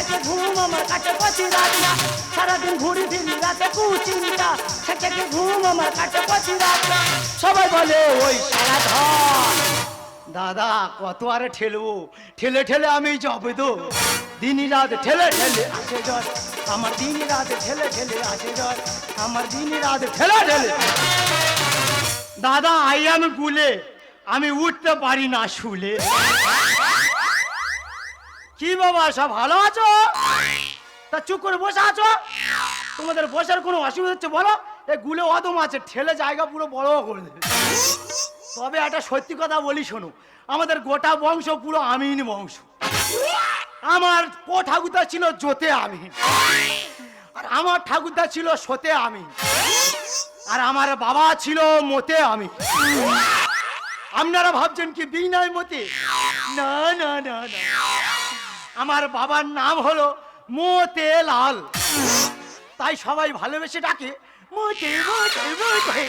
থেকে ঘুম আমার কাটে প্রতি রাত না, সারাদিন ঘুরি ফিরি রাতে কুচিন্তা, সে থেকে ঘুম আমার কাটে প্রতি রাত না। সবাই বলে ওই সারা ধর। দাদা কত আর ঠেলবো, ঠেলে ঠেলে আমি যাবো তো, দিনই রাত ঠেলে ঠেলে আসে জ্বর, আমার দিনই রাত ঠেলে ঠেলে আসে জ্বর, আমার দিনই রাত ঠেলে ঠেলে। দাদা আই আমি গুলে, আমি উঠতে পারি না শুলে। কি বাবা সব ভালো আছো? তা চুপ করে বসে আছো, তোমাদের বসার কোনো অসুবিধা হচ্ছে বলো? এই গুলে অদম আছে, ঠেলে জায়গা পুরো বড় করে দেবে। তবে একটা সত্যি কথা বলি শোনো, আমাদের গোটা বংশ পুরো আমিন বংশ। আমার ও ঠাকুরদা ছিল জোতে আমিন, আর আমার ঠাকুরদা ছিল সতে আমিন, আর আমার বাবা ছিল মতে আমিন। আপনারা ভাবছেন কি বিনয় মতে? না না না না, আমার বাবার নাম হলো মতে লাল, তাই সবাই ভালোবেসে ডাকে মতে মতে মতে।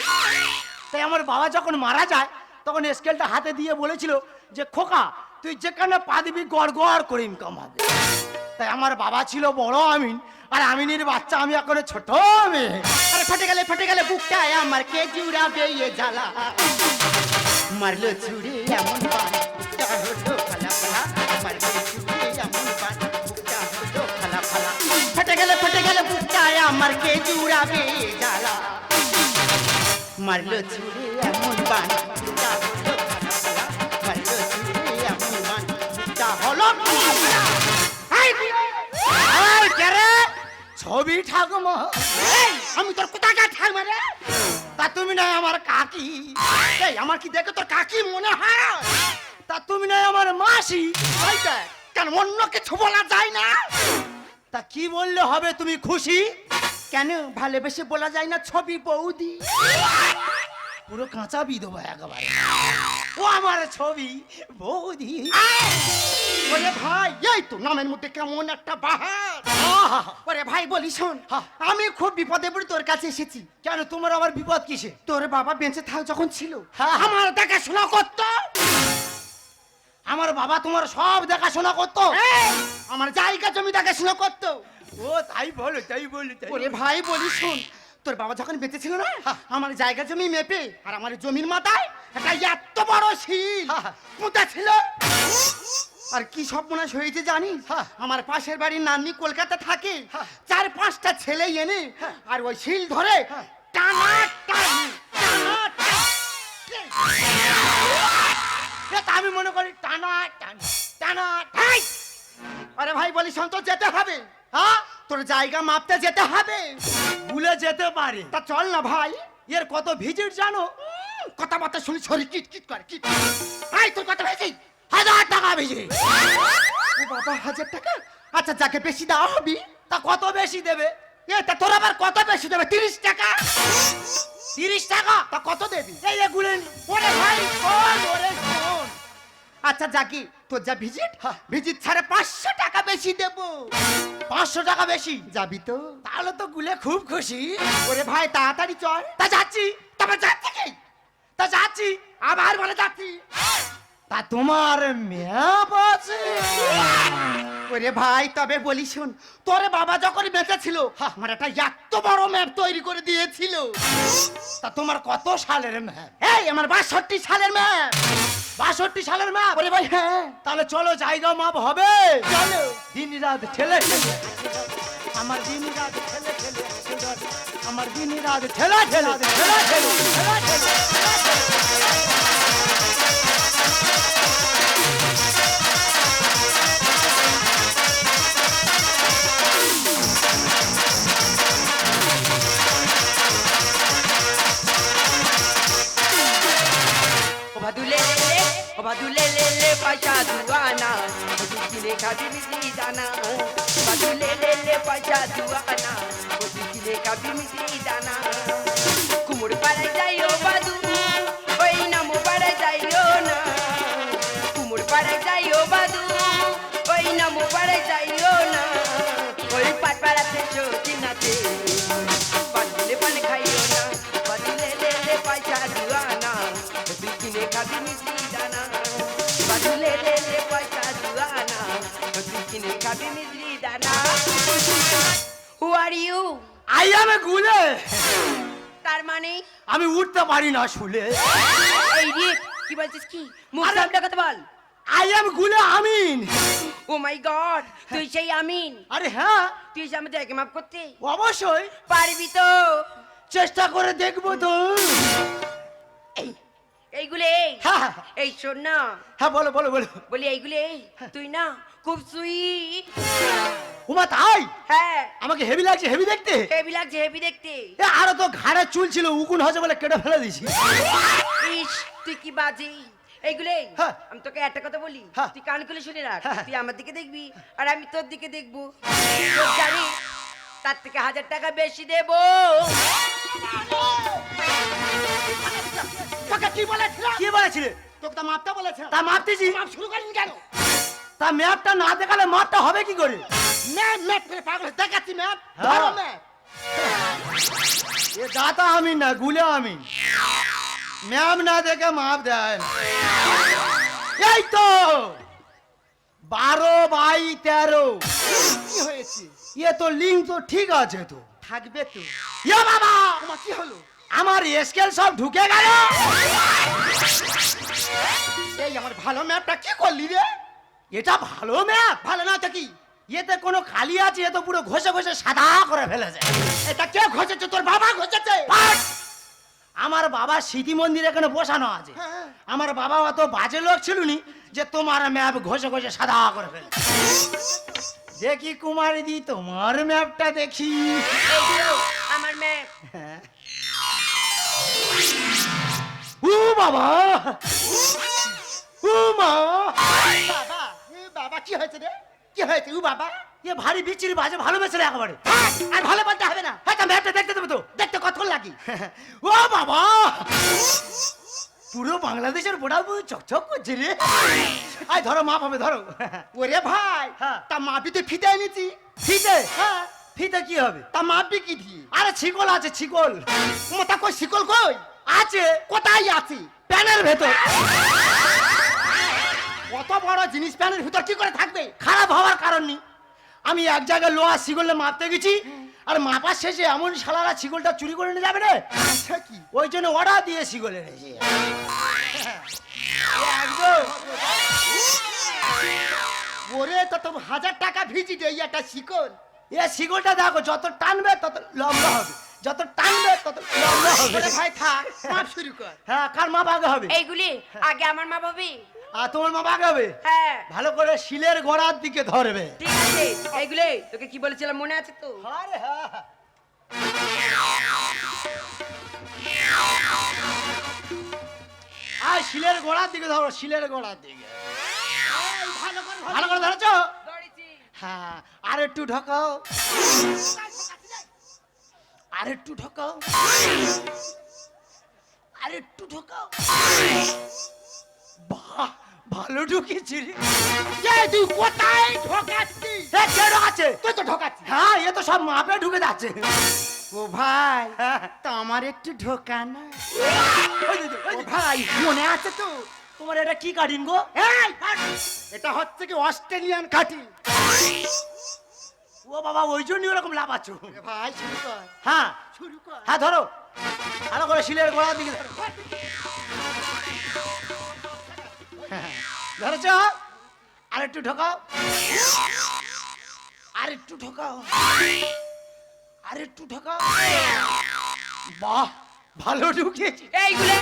তাই আমার বাবা যখন মারা যায় তখন স্কেলটা হাতে দিয়ে বলেছিল যে খোকা তুই যেখানে পা দিবি গড় গড় করে ইনকাম হবে। তাই আমার বাবা ছিল বড় আমিন, আর আমিনের বাচ্চা আমি এখন ছোট মেয়ে। আরে ফেটে গেলে বুকটায় আমার কে জুড়াবে এ জ্বালা, মারলো ছুরি এমন পান বুকটা হলো ফালা ফালা, মারলো ছুরি এমন পান বুকটা হলো ফালা ফালা। ফেটে গেলে বুকটায় আমার কে জুড়াবে এ জ্বালা, মারলো ছুরি এমন পান বুকটা হলো ফালা ফালা, মারলো ছুরি এমন পান বুকটা হলো ফালা ফালা। আর কে রে? ছবি ঠাকুমা। আমি তোর কোথাকার ঠাকুমা রে? তা তুমি নয় আমার কাকি? এই আমার কি দেখে তোর কাকি মনে হয়? তা তুমি নয় আমার মাসি? কেন অন্য কিছু বলা যায় না? তা কি বললে হবে তুমি খুশি? কেন ভালোবেসে বলা যায় না ছবি বৌদি? পুরো কাঁচা বিধবা একেবারে। ও আমার ছবি বৌদি। ওরে ভাই এই তো নামের মধ্যে কেমন একটা বাহার। আহা! ওরে ভাই বলি শোন, আমি খুব বিপদে পড়ে তোর কাছে এসেছি। কেন তোমার আবার বিপদ কিসে? তোর বাবা বেঁচে থাক যখন ছিল হ্যাঁ। আমার দেখাশোনা করতো। আমার বাবা তোমার সব দেখাশোনা করতো? আমার জায়গা জমি দেখাশোনা করতো। ও তাই বলো তাই বলো তাই ওরে ভাই বলি শোন, তোর বাবা যখন বেঁচে ছিল না আমার জায়গা জমি মেপে আর আমার জমির মাথায় একটা এত বড় শিল পুঁতা ছিল। আর কি সর্বনাশ হয়েছে জানিস? আমার পাশের বাড়ির নাতনি কলকাতা থাকে, 4-5টা ছেলে এনে আর ওই শিল ধরে টানা টানি আমি মনে করি টানা টানি টানা। আরে ভাই বলি শোন, তো যেতে হবে। হ্যাঁ তোর জায়গা মাপতে যেতে হবে। ভুলে যেতে পারে। তা চল না ভাই। এর কত ভিজিট জানো? কথাবার্তা শুনি শরীর কিট কিট করে কিট। আই তোর কথা হয়েছে 1000 টাকা ভিজিট। ও বাবা 1000 টাকা? আচ্ছা যাকে বেশি দেওয়া হবে। তা কত বেশি দেবে? তা তোর আবার কত বেশি দেবে? 30 টাকা। 30 টাকা? তা কত দেবি? এই এগুলো ওরে ভাই শোন, ওরে শোন। আচ্ছা যাকি তোর যা ভিজিট, ভিজিট ছাড়ে 500 টাকা বেশি দেবো। 500 টাকা বেশি? যাবি তো? তাহলে তো গুলে খুব খুশি। ওরে ভাই তাড়াতাড়ি চল। তা যাচ্ছি। তবে যাচ্ছি কি? তা যাচ্ছি। আবার বলে যাচ্ছি। তা তোমার ম্যাপ আছে? ওরে ভাই তবে বলি শোন, তোর বাবা যখন বেঁচে ছিল আমার একটা এত বড় ম্যাপ তৈরি করে দিয়েছিল। তা তোমার কত সালের ম্যাপ? এই আমার 62 সালের ম্যাপ। 62 সালের ম্যাপ? ওরে ভাই হ্যাঁ। তাহলে চলো জায়গা মাপ হবে। চলো। দিন রাত ঠেলে ঠেলে আমার দিন রাত ঠেলে ঠেলে আমার দিন রাত ঠেলে ঠেলে ঠেলে ঠেলে ঠেলে Badule lele pasha duana, badule kabi misli dana. Badule lele pasha duana, badule kabi misli dana. Kumur para jayo badu, oi namu para jayo na. Kumur para jayo badu, oi namu para jayo na. Oi pat para te shotina te, badule pan khayo na. Badule lele pasha duana, badule kabi misli dana. Badule lele pasha duana, badule kabi misli dana. Who are you? I am a গুলে। তার মানে আমি উঠতে পারি না শুলে। এই রে, কি বলছিস কি? মুখ আরে- সামনে কথা বল। আই এম গুলে আমিন। ও মাই গড, তুই সেই আমিন? আরে হ্যাঁ, তুই এসে আমাদেরকে মাফ করতে অবশ্যই পারবি তো? চেষ্টা করে দেখবো তো। এইগুলো এই, হ্যাঁ এই শোন না, হ্যাঁ, বলো বলো বলো। বলি এইগুলো এই, তুই না খুব সুইট। উমা তাই? হ্যাঁ, আমাকে হেভি লাগছে, হেভি দেখতে। হেভি লাগছে, হেভি দেখতে। এ আরো তো ঘাড়ে চুল ছিল, উকুন হয়েছে বলে কেটে ফেলে দিছি। ইস, তুই কি বাজি। এইগুলো এই, হ্যাঁ। আমি তোকে একটা কথা বলি, হ্যাঁ। তুই কান খুলে শুনে রাখ। হ্যাঁ। তুই আমার দিকে দেখবি আর আমি তোর দিকে দেখবো। তোর জানি তার থেকে 1000 টাকা বেশি দেবো। তোকে কি বলেছিলাম? কি বলেছিলে? তোকে তো মাপটা বলেছিলাম। তা মাপতেছি। মাপ শুরু করিনি কেন? তা ম্যাপটা না দেখালে মাপটা হবে কি করে? ম্যাপ ম্যাপ করে পাগল দেখাচ্ছি ম্যাপ। হ্যাঁ। ধরো ম্যাপ। এ দাতা আমি না, গুলে আমি। ম্যাপ না দেখে মাপ দেয় না। এই তো 12/13। কি হয়েছে? এ তো লিঙ্ক তো ঠিক আছে তো। থাকবে তো। ইয়ে বাবা, তোমার কি হলো? আমার স্কেল সব ঢুকে গেল। এই আমার ভালো ম্যাপটা কি করলি রে? এটা ভালো ম্যাপ? ভালো না তো কি? এতে কোনো খালি আছে? এ তো পুরো ঘষে ঘষে সাদা করে ফেলেছে। এটা কে ঘষেছে? তোর বাবা ঘষেছে? পাট! আমার বাবা স্মৃতি মন্দির এখানে বসানো আছে। হ্যাঁ। আমার বাবা অত বাজে লোক ছিল নি যে তোমার ম্যাপ ঘষে ঘষে সাদা করে ফেলে। দেখি কুমারী দি, তোমার ম্যাপটা দেখি। এইগুলো আমার ম্যাপ। হ্যাঁ। ও বাবা, ও মা, বাবা, এ বাবা কি হয়েছে রে? কি হয়েছে ও বাবা? এ ভারী বিচ্ছিরি বাজে, ভালোবেসে রে একেবারে। হ্যাঁ, আর ভালো বলতে হবে না। হ্যাঁ, তা ম্যাপটা দেখতে দেবে তো? দেখতে কতক্ষণ লাগি? ও বাবা, পুরো বাংলাদেশের বোর্ডার পুরো চকচক করছে রে। আয় ধরো, মাপ হবে, ধরো। ওরে ভাই, হ্যাঁ। তা মাপি তো ফিতে এনেছি। ফিতে? হ্যাঁ, ফিতে কি হবে? তা মাপবি কি দিয়ে? আরে শিকল আছে, শিকল মোটা কই শিকল কই? আছে কোথায় আছে? প্যানের ভেতর। কত বড় জিনিস প্যানের ভিতর কি করে থাকবে? খারাপ হওয়ার কারণ নেই। আমি এক জায়গায় লোহা শিকলে মাপতে গেছি, আর মাপার শেষে এমন শালারা শিকলটা চুরি করে নিয়ে যাবে রে, আচ্ছা কি? ওই জন্য অর্ডার দিয়ে শিকল এনেছি। একদম। ওরে তা তো 1000 টাকা ভিজি দে একটা শিকল। এ শিকলটা দেখো, যত টানবে তত লম্বা হবে, যত টানবে তত লম্বা হবে। ওরে ভাই থাক, মাপ শুরু কর। হ্যাঁ, কার মাপ আগে হবে? এইগুলি আগে আমার মা ভাবি। আর তোমার মাপ আগে হবে। হ্যাঁ, ভালো করে শিলের গোড়ার দিকে ধরবে। ঠিক আছে। এইগুলি তোকে কি বলেছিলাম মনে আছে তো? আরে হ্যাঁ, আর শিলের গোড়ার দিকে ধরো, শিলের গোড়ার দিকে। এই, ভালো করে ভালো করে ধরেছো? ধরেছি। হ্যাঁ, আর একটু ঢোকাও, আর একটু ঢোকাও, আর একটু ঢোকাও। বাহ, ভালো ঢুকেছি রে। এই তুই কোথায় ঢোকাচ্ছিস? এ, কে ঢোকাচ্ছে? তুই তো ঢোকাচ্ছিস। হ্যাঁ, এ তো সব মাপে ঢুকে যাচ্ছে। ও ভাই, হ্যাঁ। তা আমার একটু ঢোকা না। ওই যে, ওই ও যে, ভাই, মনে আছে তো? তোমার এটা কি কাটিং গো? এই, হাট! এটা হচ্ছে কি অস্ট্রেলিয়ান কাটিং। ও বাবা, ওই জন্যই ওরকম লাফাচ্ছ। ভাই শুরু কর, হ্যাঁ শুরু কর। হ্যাঁ, ধরো ভালো করে শিলের গোড়ার দিকে ধরো। ধরেছ? আর একটু ঢোকাও, আর একটু ঢোকাও, আর একটু ঢোকাও। বাহ, ভালো ঢুকেছি। এইগুলো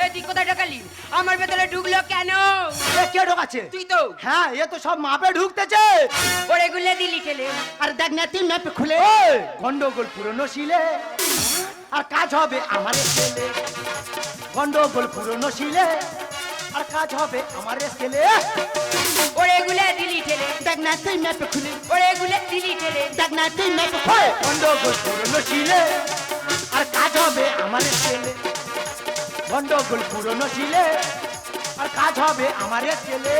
এই তুই কোথায় ঢোকালি? আমার ভেতরে ঢুকলো কেন? এ, কে ঢোকাচ্ছে? তুই তো। হ্যাঁ, এ তো সব মাপে ঢুকতেছে। ওরে গুলে দিলি ঠেলে। আর দেখ না তুই ম্যাপ খুলে। ওই, গন্ডগোল পুরনো শিলে, আর কাজ হবে আমার ছেলে। গন্ডগোল পুরনো শিলে, আর কাজ হবে আমার ছেলে। ওরে গুলে দিলি ঠেলে। দেখ না তুই ম্যাপ খুলে। ওরে গুলে দিলি ঠেলে। দেখ না তুই ম্যাপ ওই, খুলে। গন্ডগোল পুরনো শিলে, আর কাজ হবে আমার ছেলে। গন্ডগোল পুরনো শিলে, আর কাজ হবে আমার ছেলে।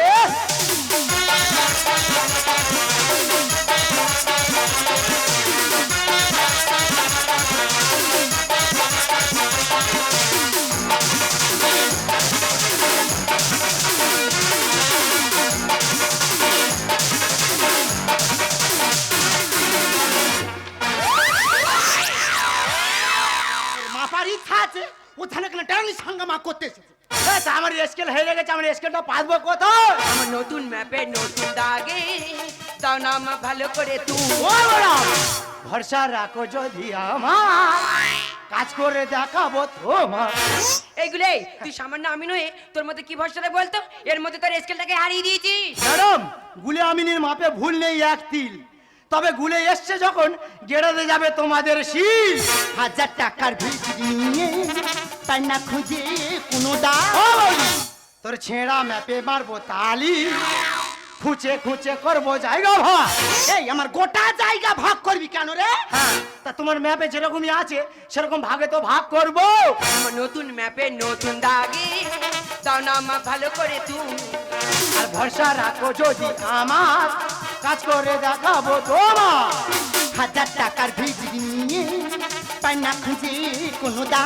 এসেছে। তা আমার স্কেল হেরে গেছে, আমার স্কেলটা পাতবো কোথায়? আমার নতুন ম্যাপে নতুন দাগে দাও না মা ভালো করে তুই। ও ম্যাডাম, ভরসা রাখো যদি আমার, কাজ করে দেখাবো তোমার। এইগুলো তুই সামান্য আমি নয়, তোর মধ্যে কি ভরসাটা বলতো? এর মধ্যে তোর স্কেলটাকে হারিয়ে দিয়েছিস। ম্যাডাম, গুলে আমিনের মাপে ভুল নেই এক তিল, তবে গুলে এসছে যখন গেড়ে যাবে তোমাদের শীল। 1000 টাকার ভিড় নিয়ে তাই না খুঁজে কোনো দা। ও বৌদি, তোর ছেঁড়া ম্যাপে মারবো তালি, খুঁচে খুঁচে করবো জায়গা ভাগ। এই আমার গোটা জায়গা ভাগ করবি কেন রে? হ্যাঁ, তা তোমার ম্যাপে যেরকমই আছে সেরকম ভাগে তো ভাগ করবো। আমার নতুন ম্যাপে নতুন দাগে দাও না মা ভালো করে তুই। আর ভরসা রাখো যদি আমার, কাজ করে দেখাবো তোমার। 1000 টাকার ভিড় নিয়ে তাই না খুঁজে কোনো দা।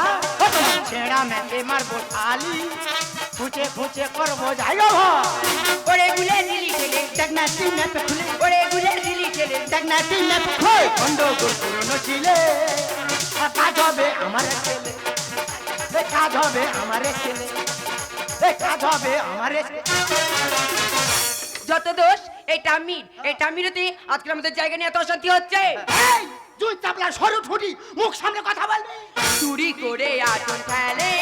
ছেঁড়া ম্যাপে মারবো তালি, খুঁচে খুঁচে করবো জায়গা ভাগ। ওরে গুলে দিলি ঠেলে, দেখ না তুই ম্যাপে খুলে, ওরে গুলে দিলি ঠেলে। দেখ না তুই ম্যাপে খুলে। গন্ডগোল পুরনো ছিলে, আর কাজ হবে আমার ছেলে, কাজ হবে আমার ছেলে, কাজ হবে আমার ছেলে। যত দোষ এই টামির, এই টামিরতে আজকে আমাদের জায়গা নিয়ে এত অশান্তি হচ্ছে। এই তুই চাপলা সরু ঠুটি, মুখ সামনে কথা বলবি। চুরি করে আটন ফেলে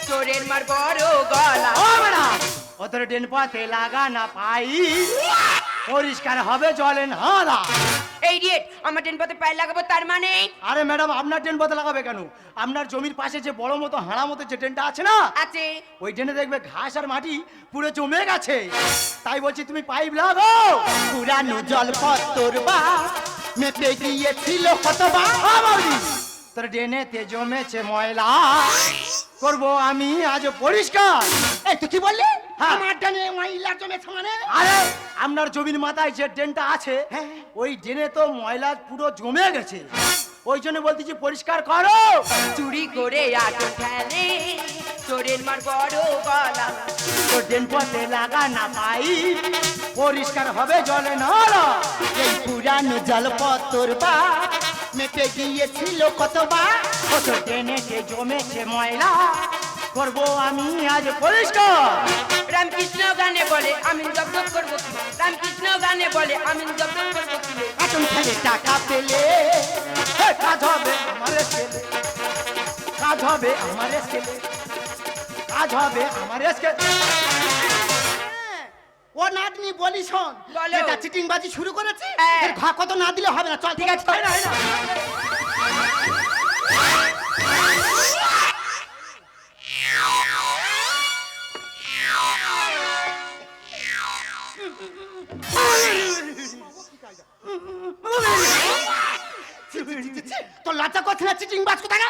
চোরের মার বড় গলা। ও ম্যাডাম, ওদের ডেন পাতে লাগা না পাই, পরিষ্কার হবে জলে নালা। এই রেট আমার ট্রেন পথে পায়ে লাগাবো তার মানে? আরে ম্যাডাম, আপনার ড্রেন পাতে লাগাবে কেন? আপনার জমির পাশে যে বড় মতো হাঁড়া মতো যে ড্রেনটা আছে না, আছে। ওই ড্রেনে দেখবে ঘাস আর মাটি পুরো জমে গেছে, তাই বলছি তুমি পাইপ লাগাও। পুরানো জলপথ তোর বা মেপে গিয়েছিল কতবার। তোর ড্রেনেতে জমেছে ময়লা, করবো আমি আজ পরিষ্কার। এই তুই কি বললি? হ্যাঁ। আমার ডানে মহিলা জমেছে মানে? আরে আপনার জমির মাথায় যে ড্রেনটা আছে, হ্যাঁ। ওই ড্রেনে তো ময়লা পুরো জমে গেছে, ওই জন্য বলতেছি পরিষ্কার করো। চুরি করে আটন ফেলে চোরের মার বড় গলা। তোর ড্রেন পথে লাগা না পাই, পরিষ্কার হবে জলে নালা। এই পুরানো জলপথ তোর বা মেপে গিয়েছিল কতবার। কত ড্রেনেতে জমেছে ময়লা, করবো আমি আজ পরিষ্কার। রামকৃষ্ণ গানে বলে আমিন জব্দ করবো কি, রামকৃষ্ণ গানে বলে আমিন জব্দ করবো কি। এখন ফেলে টাকা পেলে কাজ হবে আমার ছেলে, কাজ হবে আমার ছেলে, কাজ হবে আমার ছেলে। ও নাতনি বলি শোন, বলো। এটা চিটিংবাজি শুরু করেছে। হ্যাঁ। এর ঘা কত না দিলে হবে না, চল ঠিক আছে। তোর লজ্জা করছে না চিটিংবাজ কোথায়?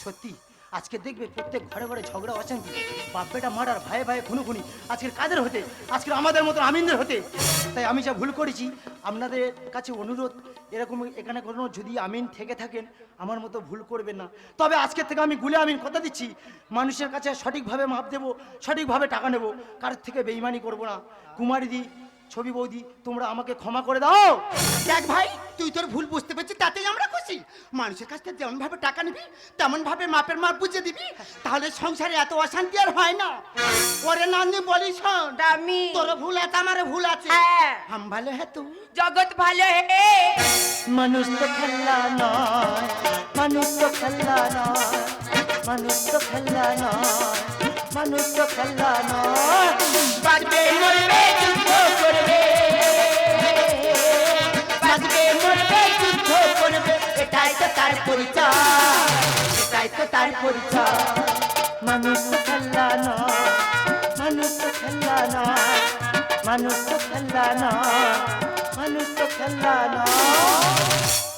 সত্যি আজকে দেখবে প্রত্যেক ঘরে ঘরে ঝগড়া অশান্তি, বাপ বেটা মার্ডার, ভাই ভাই খুনোখুনি, আজকের কাদের হতে, আজকের আমাদের মতো আমিনদের হতে। তাই আমি যা ভুল করেছি আপনাদের কাছে অনুরোধ, এরকম এখানে কোনো যদি আমিন থেকে থাকেন আমার মতো ভুল করবেন না। তবে আজকের থেকে আমি গুলে আমিন কথা দিচ্ছি, মানুষের কাছে সঠিকভাবে মাপ দেবো, সঠিকভাবে টাকা নেবো, কারোর থেকে বেইমানি করবো না। কুমারীদি, ছবি বৌদি, তোমরা আমাকে ক্ষমা করে দাও। দেখ ভাই, তুই তোর ভুল বুঝতে পেরেছিস, তাতেই আমরা খুশি। মানুষের কাছ থেকে যেমন ভাবে টাকা নিবি তেমন ভাবে মাপের মাপ বুঝে দিবি, তাহলে সংসারে এত অশান্তি আর হয় না। ওরে নানি বলি শোন, আমি তোর ভুল আছে আমারও ভুল আছে। হ্যাঁ। হাম ভালো হ্যাঁ তুই জগৎ ভালো হে। মানুষ তো খেলা নয়, মানুষ তো খেলা নয়, মানুষ তো খেলা নয়, মানুষ তো খেলা নয়। বাঁচবে মরবে যুদ্ধ করবে, বাঁচবে মরবে যুদ্ধ করবে, এটাই তো তার পরিচয়, এটাই তো তার পরিচয়। মানুষ তো খেলা নয়, মানুষ তো খেলা নয়, মানুষ তো খেলা নয়, মানুষ তো খেলা নয়।